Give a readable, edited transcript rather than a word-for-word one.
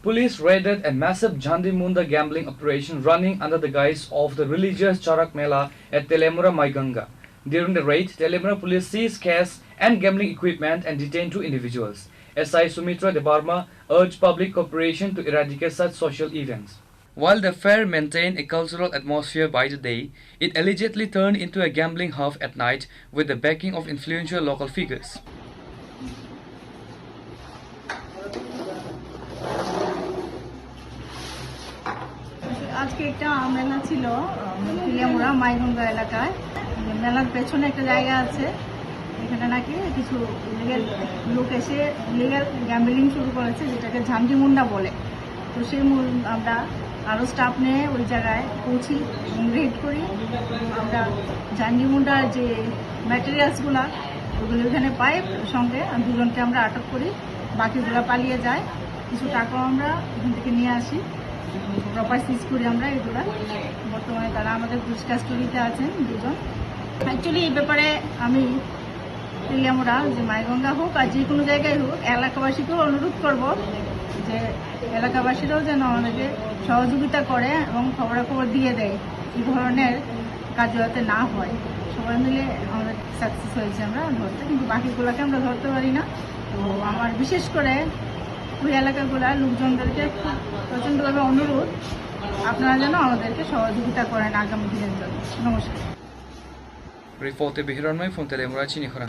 Police raided a massive Jhandi Munda gambling operation running under the guise of the religious Charak Mela at Telemura Maiganga. During the raid, Telemura police seized cash and gambling equipment and detained 2 individuals. SI Sumitra Debarma urged public cooperation to eradicate such social events. While the fair maintained a cultural atmosphere by the day, it allegedly turned into a gambling hub at night with the backing of influential local figures. আজকে একটা মেলা ছিল তেলিয়ামুড়া মাইগঙ্গা এলাকায়। মেলার পেছনে একটা জায়গা আছে, এখানে নাকি কিছু ইলিগাল লোক এসে ইলিগাল গ্যাম্বলিং শুরু করেছে, যেটাকে ঝান্ডি মুন্ডা বলে। তো সেই আমরা আরও স্টাফ নিয়ে ওই জায়গায় পৌঁছি এবং রেড করি। আমরা ঝান্ডি মুন্ডার যে ম্যাটেরিয়ালসগুলো ওগুলো ওখানে পাই, সঙ্গে 2 জনকে আমরা আটক করি, বাকিগুলো পালিয়ে যায়। কিছু টাকাও আমরা এখান থেকে নিয়ে আসি, প্রপার সিজ করি আমরা এগুলো। বর্তমানে তারা আমাদের পুলিশ কাস্টডিতে আছেন 2 জন। অ্যাকচুয়ালি এই ব্যাপারে আমি তেলিয়ামুড়া যে মাইগঙ্গা হোক আর যে কোনো জায়গায় হোক এলাকাবাসীকেও অনুরোধ করব যে এলাকাবাসীরাও যেন আমাদেরকে সহযোগিতা করে এবং খবরাখবর দিয়ে দেয়, এই ধরনের কাজ যাতে না হয়। সবাই মিলে আমাদের সাকসেস হয়েছে আমরা ধরতে, কিন্তু বাকিগুলোকে আমরা ধরতে পারি না। তো আমার বিশেষ করে ওই এলাকাগুলোর লোকজনদেরকে খুব প্রচণ্ডভাবে অনুরোধ, আপনারা যেন আমাদেরকে সহযোগিতা করেন আগামী দিনের জন্য। নমস্কার। Reporte Bihiranmai from Telemura Chinikhara.